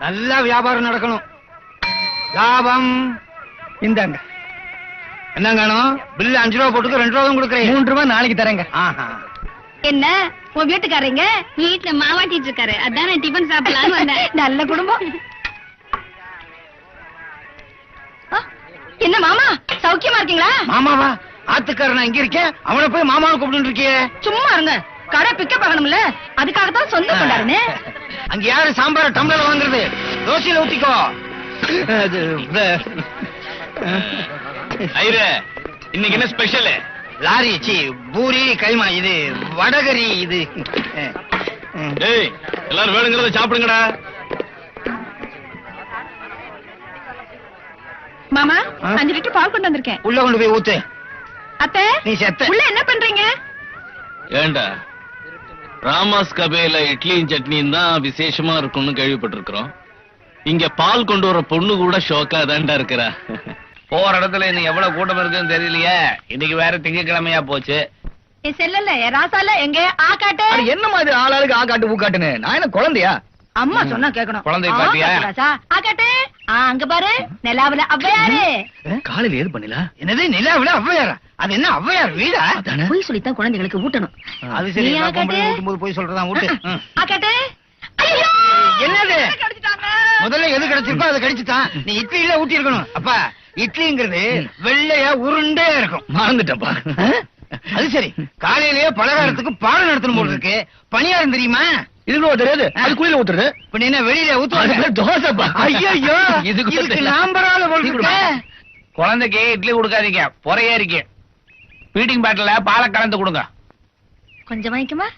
நல்லா வியாபாரம் நடக்கணும். லாபம் இந்தாங்க. என்ன காணும்? பில்லு 5 ரூபா போட்டுக்கு 2 ரூபா தான் கொடுக்குறேன். 3 ரூபா நாளைக்கு தரேங்க. என்ன உன் வீட்டுக்காரங்க வீட்டுல மாவாட்டிட்டு இருக்காரு, அதான் டிபன் சாப்பிடலான்னு வந்தேன். நல்ல குடும்பம். என்ன மாமா சௌக்கியமா இருக்கீங்களா? மாமாவா? ஆத்துக்காரன் இங்க இருக்கேன், அவனை போய் மாமாவை கூப்பிட்டு இருக்கியே. சும்மா இருங்க, கடை பிக்கப் ஆகணும்ல, அதுக்காகத்தான் சொந்த கொண்டாருன்னு. அங்க யாரு சாம்பார் டம்ளர் வாங்குறது? தோசையில ஊத்திக்கோ. இன்னைக்கு என்ன ஸ்பெஷல்? லாரி சி பூரி கைமா, இது வடகரி, இது எல்லாரும் வேணுங்கிறத சாப்பிடுங்கடா. மாமா 5 லிட்டர் பால் கொண்டு வந்திருக்கேன், உள்ள கொண்டு போய் ஊத்து. அத்தை நீ செத்த. உள்ள என்ன பண்றீங்க? ஏண்டா ராமாஸ் கபேல இட்லியும் சட்னியும் தான் விசேஷமா இருக்கும்னு கேள்விப்பட்டிருக்கிறோம். இங்க பால் கொண்டு வர பொண்ணு கூட ஷோக்கா தான்டா இருக்கிறா. போற இடத்துல இன்னைக்கு எவ்வளவு கூட்டம் இருக்குன்னு தெரியலையே. இன்னைக்கு வேற திங்கக்கிழமையா போச்சு. என் செல்லல என் ராசால எங்க ஆ காட்டு. என்ன மாதிரி ஆளாளுக்கு ஆ காட்டு ஊ காட்டுன்னு? நான் என்ன குழந்தையா? அம்மா சொன்னா கேட்கணும். குழந்தைய பாத்தியா? ஆ காட்டு. அங்க பாரு நிலாவுல ஔவையாரு. காலையில ஏது பண்ணல? என்னது நிலாவில ஔவையாரா? அது என்ன ஔவையார் வீடா? போய் சொல்லித்தான் குழந்தைகளுக்கு ஊட்டணும். அது சரி, நீ ஆ காட்டு. ஊட்டும் போது போய் சொல்றதா ஊட்டு. ஆ காட்டு. ஐயோ என்னது? கடிச்சிட்டாங்க. முதல்ல எது கிடைச்சிருக்கோ அதை கடிச்சுட்டான். நீ இட்லியில ஊட்டி இருக்கணும். அப்பா இட்லிங்கிறது வெள்ளையா உருண்டே இருக்கும். மறந்துட்டப்பா. அது சரி, காலையிலேயே பலகாரத்துக்கு பாடம் நடத்தணும் போல இருக்கு. பணியாரம் தெரியுமா? இதுக்கு தெரியாது. அது குளியில ஊத்துறது. இப்ப என்ன வெளியில ஊத்துவாங்க? தோசைப்பா. ஐயோ, இதுக்கு நாம்பரால போல் இருக்கு. குழந்தைக்கு இட்லி கொடுக்காதீங்க, பொறையா இருக்கு. பீட்டிங் பாட்டில பாலை கலந்து கொடுங்க. கொஞ்சம் வாங்கிக்குமா?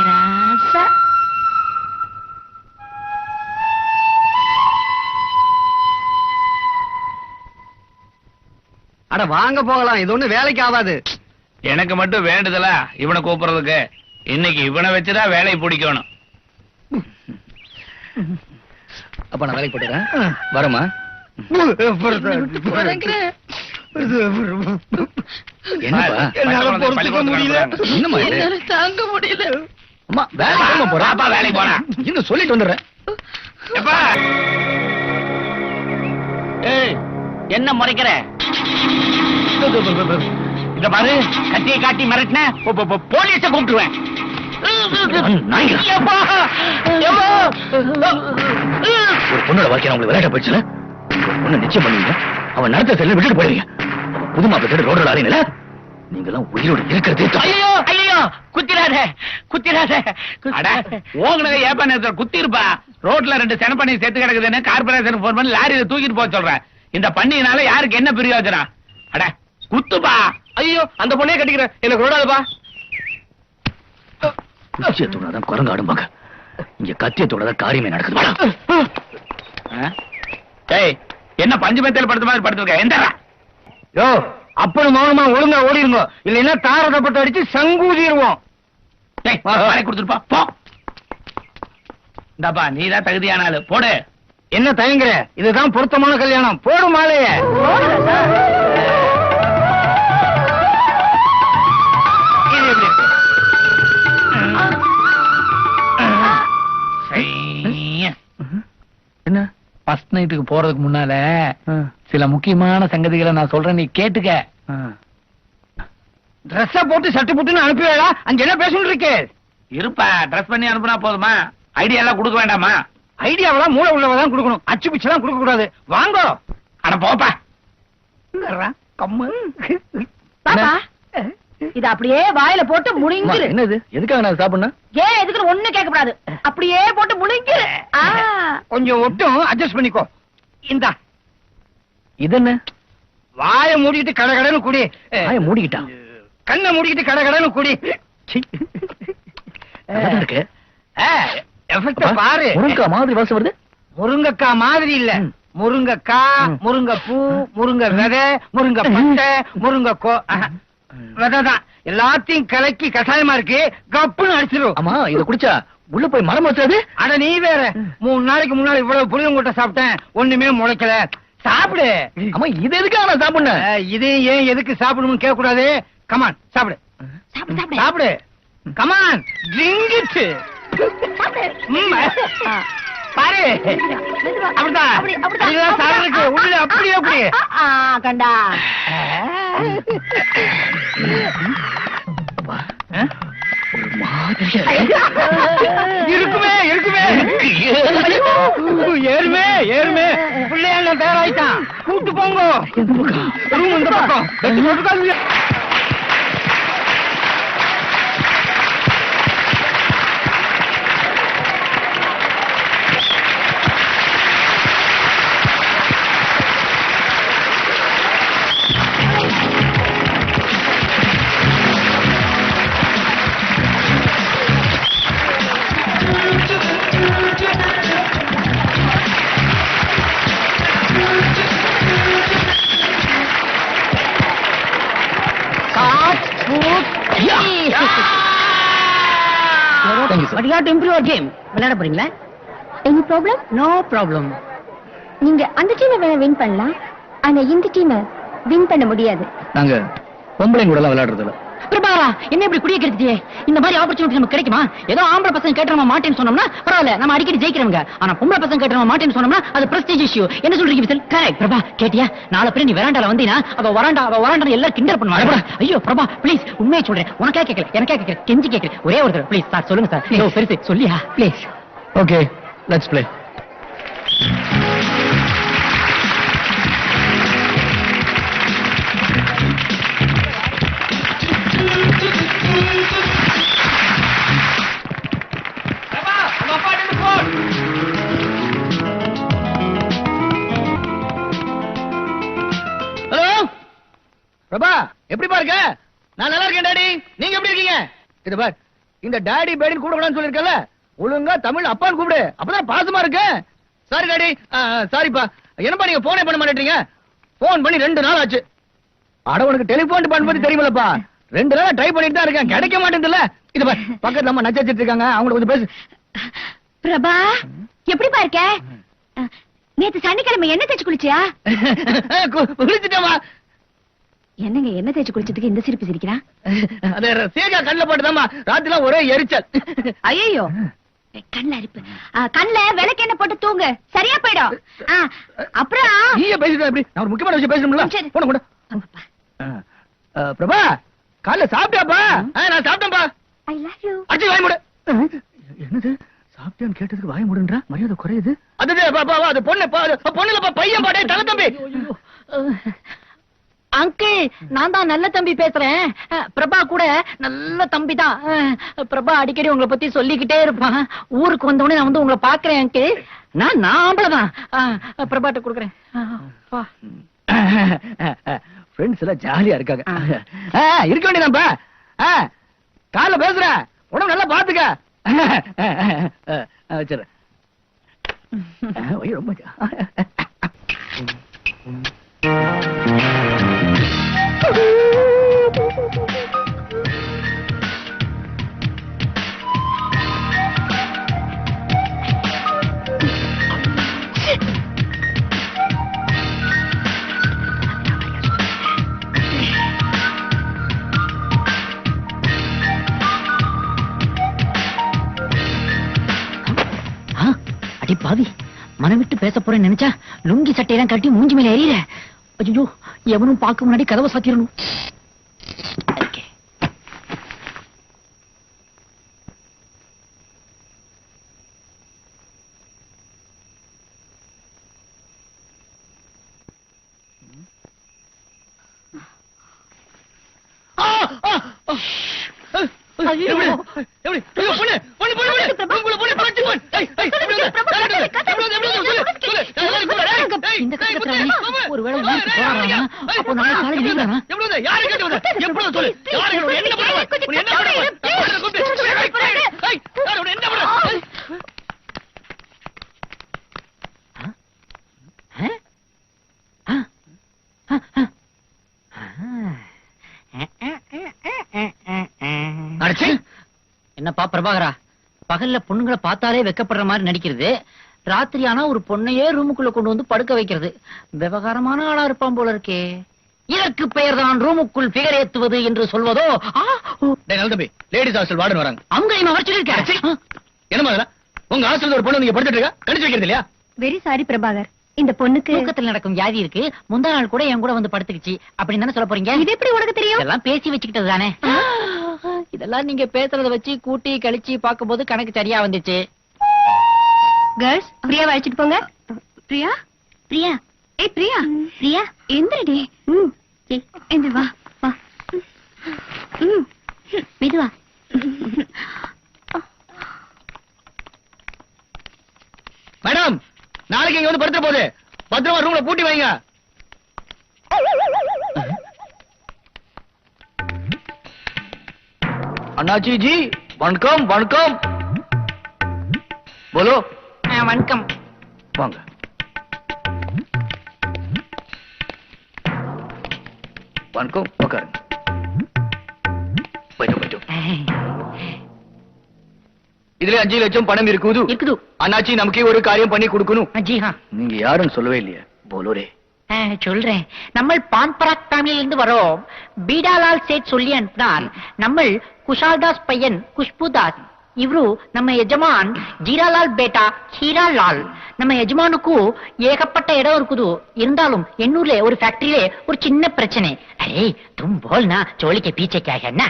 ராசா அட வாங்க போகலாம், இது ஒண்ணு வேலைக்கு ஆகாது. எனக்கு மட்டும் வேண்டுதலா இவனை கூப்பிடுறதுக்கு? இன்னைக்கு இவனை வச்சுதான் வேலையை பிடிக்கணும். அப்ப நான் வேலைக்கு போட்டுறேன். வரமா? என்னப்பா? என்னால பொறுத்துக்க முடியல. என்னம்மா இது? என்னால தாங்க முடியல. அம்மா வேலைக்கு போறா. பாப்பா வேலைக்கு போனா. இன்னும் சொல்லிட்டு வந்துடுறேன். எப்பா? ஏய், என்ன முறைக்கிற? இத பாரு, கத்தியை காட்டி மிரட்டின போலீஸ கூப்பிட்டுருவேன். ஒரு பொண்ணோட வாழ்க்கை உங்களுக்கு விளையாட்ட போயிடுச்சுல. ஒரு பொண்ணு நிச்சயம் பண்ணுவீங்க, அவன் நடத்த செல்ல விட்டுட்டு போயிடுவீங்க. புது மாப்பிள்ளை ரோட்ல ஆறீங்களா? நீங்க எல்லாம் உயிரோடு இருக்கிறதே. ஐயோ ஐயோ, குத்திராத குத்திராத. அட ஓங்கனத ஏப்பா நேரத்துல குத்தி இருப்பா. ரோட்ல 2 செனப்பண்ணி செத்து கிடக்குதுன்னு கார்பரேஷனுக்கு போன் பண்ணி லாரியில தூக்கிட்டு போக சொல்றேன். இந்த பண்ணினால யாருக்கு என்ன பிரயோஜனம்? அட குத்துப்பா. ஐயோ, அந்த பொண்ணே கட்டிக்கிறேன், எனக்கு ரோடாதுப்பா. குச்சியத்தோட குரங்கு ஆடும்பாங்க, இங்க கத்தியத்தோட காரியமே நடக்குது. ஏய், என்ன பஞ்சு மெத்தையில படுத்த மாதிரி படுத்துருக்க? எந்தரா யோ, அப்படி மௌனமா ஒழுங்கா ஓடிருங்க, இல்லைன்னா தாரதப்பட்டு அடிச்சு சங்கூதிடுவோம். கொடுத்துருப்பா போ. இந்தாப்பா, நீதான் தகுதியான ஆளு, போடு. என்ன தயங்குற? இதுதான் பொருத்தமான கல்யாணம். போடு மாலைய. என்ன? ஃபர்ஸ்ட் நைட்டுக்கு போறதுக்கு முன்னால சில முக்கியமான சங்கதிகளை நான் சொல்றேன், நீ கேட்டுக்க. ட்ரெஸ்ஸ போட்டு சட்டு புட்டுன்னு அனுப்பிவேடா. அங்க என்ன பேசணும் இருக்கு? இருப்பா, ட்ரெஸ் பண்ணி அனுப்புனா போதுமா? ஐடியா எல்லாம் கொடுக்க வேண்டாமா? ஐடியாவெல்லாம் மூளை உள்ளவதான் கொடுக்கணும், அச்சு பிச்சு எல்லாம் கொடுக்க கூடாது. வாங்கோ. அட போப்பா. பாப்பா இது அப்படியே வாயில போட்டு முழுங்கிரு. என்னது? எதுக்காக நான் சாப்பிடணும்? ஏன் எதுக்கு ஒண்ணு கேட்கக்கூடாது, அப்படியே போட்டு முழுங்கிரு. கொஞ்சம் ஒட்டும், அட்ஜஸ்ட் பண்ணிக்கோ. இந்தா இது என்ன? வாயை மூடிக்கிட்டு கடகடன்னு குடி. வாயை மூடிக்கிட்டா? கண்ணை மூடிக்கிட்டு கடகடன்னு குடி. அதான் இருக்கு. எஃபெக்ட் பாரு. முருங்கக்காய் மாதிரி வாசம் வருது. முருங்கக்காய் மாதிரி இல்ல, முருங்கக்காய், முருங்கைப்பூ, முருங்கை விதை, முருங்கை பட்டை, முருங்கைக்கோ விதைதான். எல்லாத்தையும் கலக்கி கஷாயமா இருக்கு, கப்புன்னு அடிச்சிடும். ஆமா, இத குடிச்சா உள்ள போய் மரம் வச்சாது. அட நீ வேற, 3 நாளைக்கு முன்னாடி இவ்வளவு புளியங்கொட்டை சாப்பிட்டேன், ஒண்ணுமே முளைக்கல. சாப்பிடு. ஆமா, இது எதுக்காக நான் சாப்பிடணும்? இது ஏன் எதுக்கு சாப்பிடணும்னு கேட்க கூடாது. கமான் சாப்பிடு. சாப்பிடு சாப்பிடு. சாப்பிடு. Come on drink it. பாரு அப்படிதான் அப்படிதான் சார் இருக்கு உள்ள அப்படி அப்படி கண்டா ஒரு மாதிரியா இருக்குமே இருக்குமே ஏறுமே ஏறுமே பிள்ளையாண்ட பேராயிட்டான் கூட்டு போங்க ரூம் இந்த பக்கம் விளையாட போறீங்களா? Any problem? No problem. நீங்க அந்த டீமை வின் பண்ணலாம், ஆனா இந்த டீமை வின் பண்ண முடியாது. நாங்க பொம்பளைங்க கூட எல்லாம் விளையாடுறது இல்ல. பிரபா என்ன இப்படி குடிய கெடுத்துட்டியே? இந்த மாதிரி ஆப்பர்ச்சுனிட்டி நமக்கு கிடைக்குமா? ஏதோ ஆம்பளை பசங்க கேட்டறமா மாட்டேன்னு சொன்னோம்னா பரவாயில்ல, நம்ம அடிக்கடி ஜெயிக்கிறவங்க. ஆனா பொம்பளை பசங்க கேட்டறமா மாட்டேன்னு சொன்னோம்னா அது பிரஸ்டீஜ் இஷ்யூ. என்ன சொல்றீங்க விசல்? கரெக்ட் பிரபா. கேட்டியா? நாளை பிறகு நீ வராண்டால வந்தீனா அவ வராண்டா எல்லாரும் கிண்டல் பண்ணுவாங்க. ஐயோ பிரபா ப்ளீஸ் உண்மையை சொல்றேன், உனக்கே கேட்கல எனக்கே கேட்கல, கெஞ்சி கேட்கல, ஒரே ஒரு தடவை ப்ளீஸ் சார் சொல்லுங்க சார். ஐயோ பெருசு சொல்லியா please. Okay let's play. Hello Prabha, எப்படி பாருங்க? நான் நல்லா இருக்கேன் டாடி. நீங்க எப்படி இருக்கீங்க? இது பார், இந்த டாடி பேடின்னு கூப்பிடக்கூடாதுன்னு சொல்லிருக்கல, ஒழுங்கா தமிழ் அப்பான்னு கூப்பிடு, அப்பதான் பாசமா இருக்கு. Sorry daddy. சாரிப்பா. என்னப்பா நீங்க போனே பண்ண மாட்டேன்றீங்க? போன் பண்ணி 2 நாள் ஆச்சு. அட உனக்கு டெலிபோன் டிபார்ட்மெண்ட் பத்தி தெரியுமில்லப்பா, 2 நாளா ட்ரை பண்ணிட்டு தான் இருக்கேன், கிடைக்க மாட்டேங்குதுல்ல. இது பார், பக்கத்துல அம்மா நச்சரிச்சிட்டு இருக்காங்க, அவங்க கொஞ்சம் பேசு. பிரபா எப்படி பாருக்க? நேத்து சனிக்கிழமை என்ன தேய்ச்சி குளிச்சியா? குளிச்சுட்டேமா. என்னங்க என்ன தேய்ச்சி குளிச்சதுக்கு இந்த சிரிப்பு சிரிக்கிறான்? அது சேகா கண்ணுல போட்டுதாம்மா, ராத்திரிலாம் ஒரே எரிச்சல். ஐயோ கண்ணுல அரிப்பு. கண்ணுல விளக்கு என்ன போட்டு தூங்கு, சரியா போயிடும். அப்புறம் நீயே பேசிட்டு எப்படி? நான் ஒரு முக்கியமான விஷயம் பேசணும்ல. சரி. போன கூட. பிரபா காலைல சாப்பிட்டாப்பா? நான் சாப்பிட்டேன்பா. I love you. அச்சி வாய் மூடு. என்னது சாப்பிட்டான்னு கேட்டதுக்கு வாய் மூடுன்றா? மரியாதை குறையுது. அது பொண்ணுலப்பா, பையன் பாடே தலை தம்பி. அங்கிள் நான் தான் நல்ல தம்பி பேசுறேன். பிரபா கூட நல்ல தம்பி தான். பிரபா அடிக்கடி உங்களை பத்தி சொல்லிக்கிட்டே இருப்பான். ஊருக்கு வந்தவொடனே நான் வந்து உங்களை பாக்குறேன் அங்கிள். நான் ஆம்பளதான். பிரபாட்ட கொடுக்குறேன். ஃப்ரெண்ட்ஸ் எல்லாம் ஜாலியா இருக்காங்க. இருக்க வேண்டியதான்ப்பா. காலைல பேசுறேன், உடம்பு நல்லா பாத்துக்க. வச்சிடறேன். ரொம்ப அடி பாவி, மனம் விட்டு பேச போறேன்னு நினைச்சா லுங்கி சட்டையெல்லாம் கட்டி மூஞ்சி மேல எறியற. ஐயோ எவனும் பார்க்க முன்னாடி கதவை சாத்திரணும். என்னப்பா பிரபாகரா, பகல்ல பொண்ணுங்களை பார்த்தாலே வெக்கப்படுற மாதிரி நடிக்கிறது, ராத்திரி ஆனா ஒரு பொண்ணையே ரூமுக்குள்ள கொண்டு வந்து படுக்க வைக்கிறது. விவகாரமான ஆளா இருப்பான் போல இருக்கே. இதற்கு பெயர் தான் ரூமுக்குள் பிகர் ஏத்துவது என்று சொல்வதோ? டேய் நல்ல தம்பி, லேடிஸ் ஹாஸ்டல் வார்டன் வராங்க. அவங்க இவன் வர சொல்லிருக்கேன். என்னமா இதெல்லாம்? உங்க ஹாஸ்டல்ல ஒரு பொண்ணு நீங்க படிச்சிட்டு இருக்கா, கடிச்சு வைக்கிறது இல்லையா? வெரி சாரி பிரபாகர், இந்த பொண்ணுக்கு தூக்கத்தில் நடக்கும் வியாதி இருக்கு. முந்தா நாள் கூட என் கூட வந்து படுத்துக்கிச்சு அப்படின்னு தானே சொல்ல போறீங்க? இது எப்படி உனக்கு தெரியும்? இதெல்லாம் பேசி வச்சுக்கிட்டது தானே. இதெல்லாம் நீங்க பேசுறத வச்சு கூட்டி கழிச்சு பார்க்கும்போது கணக்கு சரியா வந்துச்சு. கேர்ள்ஸ், பிரியாவை அழைச்சிட்டு போங்க. பிரியா, பிரியா, ஏய் பிரியா, பிரியா எந்திரடி. எந்திர வா வா. மெதுவா. மேடம், நாளைக்கு இங்க வந்து படுத்துற போது பத்திரமா ரூம்ல பூட்டி வைங்க. அண்ணாச்சி ஜி வணக்கம். வணக்கம். போலோ. வணக்கம். வாங்க. வணக்கம். உட்காருங்க. கொஞ்சம் இதுல 5 லட்சம் பணம் இருக்குது. இருக்குது. அண்ணாச்சி நமக்கு ஒரு காரியம் பண்ணி கொடுக்கணும். ஜி ஹா. நீங்க யாருன்னு சொல்லவே இல்லையா? போலோரே. சொல்றேன். நம்ம பான்பராக் ஃபேமிலியில இருந்து வரோம். பீடாலால் சேட் சொல்லி அனுப்பினார். நம்ம குஷால்தாஸ் பையன் குஷ்புதாஸ். இவரு நம்ம எஜமான் ஜீராலால் பேட்டா ஹீராலால். நம்ம எஜமானுக்கு ஏகப்பட்ட இடம் இருக்குது. இருந்தாலும் எண்ணூர்ல ஒரு ஃபேக்டரியில ஒரு சின்ன பிரச்சனை. அரே தும் போல்னா சோழிக்கு பீச்சே கேகன்னா.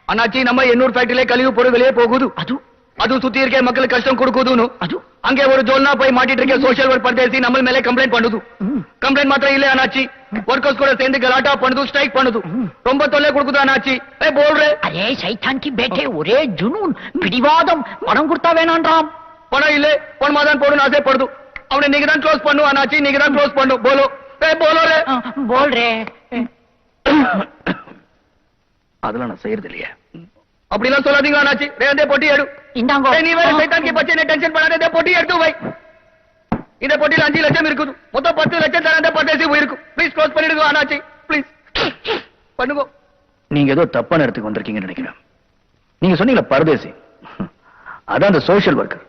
அண்ணாச்சி நம்ம எண்ணூர் ஃபேக்டரியில கழிவு பொருட்களே போகுது. அது சுத்தி இருக்க மக்களுக்கு கஷ்டம் கொடுக்குதுன்னு அங்கே ஒரு ஜோல்னா போய் மாட்டிட்டு இருக்க சோஷியல் ஒர்க் பர்தேசி நம்ம மேலே கம்ப்ளைண்ட் பண்ணுது. கம்ப்ளைண்ட் மாத்திரம் இல்ல அண்ணாச்சி, ஒர்க்கர்ஸ் கூட சேர்ந்து கலாட்டா பண்ணுது, ஸ்ட்ரைக் பண்ணுது. ரொம்ப தொல்லை கொடுக்குது அண்ணாச்சி. போல்றே. அரே சைத்தான் கி பேட்டே, ஒரே ஜுனூன் பிடிவாதம். பணம் கொடுத்தா வேணான்றாம். பணம் இல்ல, பணமா தான் போடுன்னு ஆசைப்படுது. அவனை நீங்க தான் க்ளோஸ் பண்ணு அண்ணாச்சி, நீங்க தான் க்ளோஸ் பண்ணு. போலோ. போலோரே. போல்றே. அதெல்லாம் நான் செய்யறது இல்லையா? அப்படிலாம் சொல்லாதீங்க அண்ணாச்சி. ரேந்தே பொட்டி எடு. இந்தாங்கோ. நீ வேற சைத்தான் கி பச்சை டென்ஷன் பண்ணாதே. பொட்டி எடுத்து வை. இந்த பொட்டில 5 லட்சம் இருக்குது. மொத்தம் 10 லட்சம் தரந்த பர்தேசி போயிருக்கு. ப்ளீஸ் க்ளோஸ் பண்ணிடுங்க அண்ணாச்சி, ப்ளீஸ் பண்ணுங்க. நீங்க ஏதோ தப்பான இடத்துக்கு வந்திருக்கீங்கன்னு நினைக்கிறேன். நீங்க சொன்னீங்களா பரதேசி, அதான் அந்த சோஷியல் ஒர்க்கர்.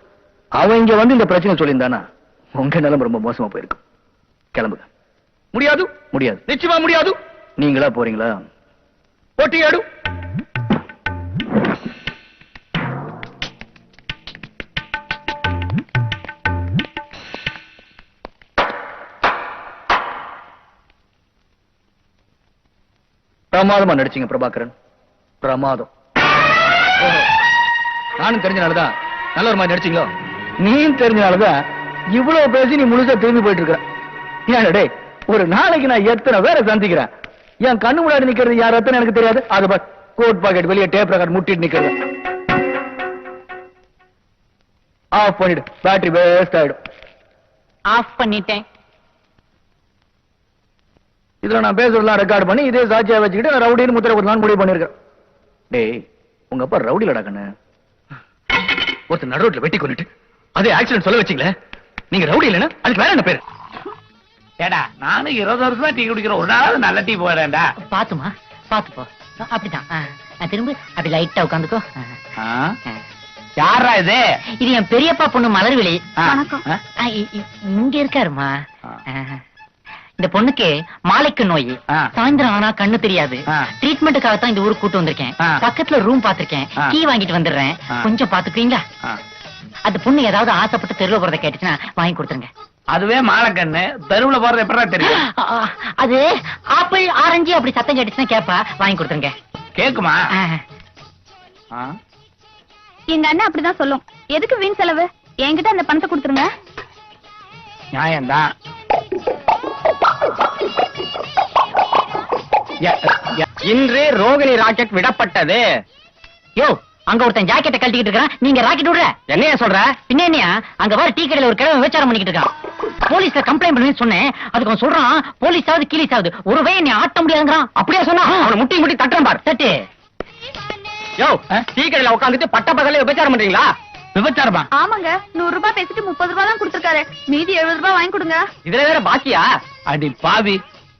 அவன் இங்க வந்து இந்த பிரச்சனை சொல்லியிருந்தானா உங்க நிலைமை ரொம்ப மோசமா போயிருக்கும். கிளம்புங்க. முடியாது. முடியாது. நிச்சயமா முடியாது. நீங்களா போறீங்களா? பொட்டி எடு. பிரமாதமா நடிச்சீங்க பிரபாகரன், பிரமாதம். நானும் தெரிஞ்சனாலதான் நல்ல ஒரு மாதிரி நடிச்சீங்களோ? நீயும் தெரிஞ்சனாலதான் இவ்வளவு பேசி நீ முழுசா திரும்பி போயிட்டு இருக்க. டேய், ஒரு நாளைக்கு நான் எத்தனை பேரை சந்திக்கிறேன். என் கண்ணு முன்னாடி நிக்கிறது யார் எத்தனை எனக்கு தெரியாது. அது பஸ் கோட் பாக்கெட் வெளியே டேப் ரெக்கார்ட் முட்டிட்டு நிக்கிறது. ஆஃப் பண்ணிடு, பேட்டரி வேஸ்ட் ஆயிடும். ஆஃப் பண்ணிட்டேன். இதுல நான் பேசுறதெல்லாம் ரெக்கார்ட் பண்ணி இதே சாட்சியா வச்சுக்கிட்டு நான் ரவுடின்னு முத்திர கொடுத்தலான்னு முடிவு பண்ணிருக்கேன். டேய், உங்க அப்பா ரவுடிலடா கண்ணு. ஒருத்தர் நடு ரோட்ல வெட்டி கொண்டுட்டு அதே ஆக்சிடென்ட் சொல்ல வச்சீங்களே, நீங்க ரவுடி இல்லைன்னா அதுக்கு வேற என்ன பேரு? ஏடா, நானும் 20 வருஷமா டீ குடிக்கிறேன். ஒரு நாளாவது நல்ல டீ போறேன்டா. பாத்துமா, பாத்து போ. அப்படிதான். திரும்ப அப்படி லைட்டா உட்காந்துக்கோ. யாரா இது? இது என் பெரியப்பா பொண்ணு மலர்விழி. வணக்கம். இங்க இருக்காருமா. இந்த பொண்ணுக்கு மாலைக்கு நோய். ஆ. சாயந்தரம் ஆனா கண்ணு தெரியாது. ஆ. ட்ரீட்மெண்ட்டுக்காக தான் இந்த ஊருக்கு கூட்டு வந்திருக்கேன். ஆ. பக்கத்துல ரூம் பாத்திருக்கேன். ஆ. கீ வாங்கிட்டு வந்துடுறேன். ஆ. கொஞ்சம் பாத்துக்குவீங்களா? அந்த பொண்ணு ஏதாவது ஆசைப்பட்டு தெருவில் போறதை கேட்டுச்சுன்னா வாங்கி கொடுத்துருங்க. அதுவே மாலைக்கண்ணு, தெருவுல போறது எப்படா தெரியும்? அது ஆப்பிள் ஆரஞ்சு அப்படி சத்தம் கேட்டுச்சுன்னா கேப்பா, வாங்கி கொடுத்துருங்க. கேக்குமா? எங்க அண்ணன் அப்படிதான் சொல்லும். எதுக்கு வீண் செலவு? என்கிட்ட அந்த பணத்தை கொடுத்துருங்க. நியாயம்தான். இன்று ரோகிணி ராக்கெட் விடப்பட்டது. யோ, அங்க ஒருத்தன் ஜாக்கெட்டை கழட்டிக்கிட்டு இருக்கான், நீங்க ராக்கெட் விடுற. என்னைய சொல்ற? பின்ன என்னையா, அங்க வர டீ கடையில ஒரு கிழமை விபச்சாரம் பண்ணிக்கிட்டு இருக்கான். போலீஸ்ல கம்ப்ளைண்ட் பண்ணுன்னு சொன்னேன். அதுக்கு அவன் சொல்றான், போலீஸ் ஆகுது கீழீஸ் ஆகுது, ஒரு வய நீ ஆட்ட முடியாதுங்கிறான். அப்படியே சொன்னா அவனை முட்டி முட்டி தட்டுறேன் பார். தட்டு. யோ, டீ கடையில உட்காந்துட்டு பட்ட பகல்ல விபச்சாரம் பண்றீங்களா? விபச்சாரமா? ஆமாங்க, 100 ரூபாய் பேசிட்டு 30 ரூபாய் தான் கொடுத்திருக்காரு. மீதி 70 ரூபாய் வாங்கி கொடுங்க. இதுல வேற பாக்கியா? அடி பாவி,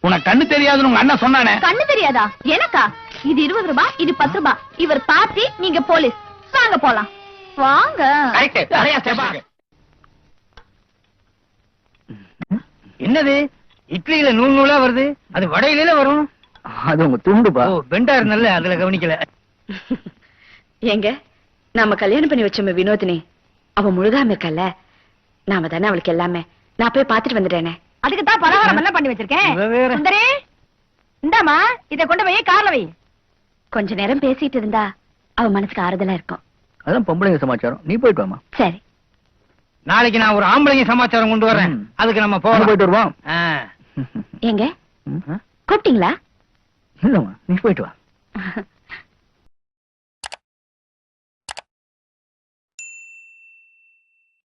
உனக்கு கண்ணு தெரியாதுன்னு உங்க அண்ணன் சொன்னானே. கண்ணு தெரியாதா? எனக்கா? இது 20 ரூபாய், இது 10 ரூபாய். இவர் பார்ட்டி, நீங்க போலீஸ். வாங்க போலாம். வாங்க. கரெக்ட். நிறைய ஸ்டெப். என்னது இட்லியில நூல் நூலா வருது? அது வடையில வரும். அது உங்க துண்டுப்பா. ஓ பெண்டா இருந்தல்ல அதுல கவனிக்கல. ஏங்க நாம கல்யாணம் பண்ணி வச்சோமே வினோதினி, அவ முழுகாம இருக்கல்ல, நாம தானே அவளுக்கு எல்லாமே. நான் போய் பாத்துட்டு வந்துட்டேனே. அதுக்கு தான் பலகாரம் எல்லாம் பண்ணி வச்சிருக்கேன். இவ வேற. சுந்தரி இந்தாமா இத கொண்டு போய் கார்ல வை. கொஞ்ச நேரம் பேசிட்டு இருந்தா அவ மனசுக்கு ஆறுதலா இருக்கும். அதான் பொம்பளைங்க சமாச்சாரம். நீ போயிட்டு வாமா. சரி. நாளைக்கு நான் ஒரு ஆம்பளைங்க சமாச்சாரம் கொண்டு வரேன். அதுக்கு நம்ம போன போகலாம். போயிட்டு வருவான். ஆ. ஏங்க கூப்பிட்டீங்களா? இல்லம்மா, நீ போயிட்டு வா.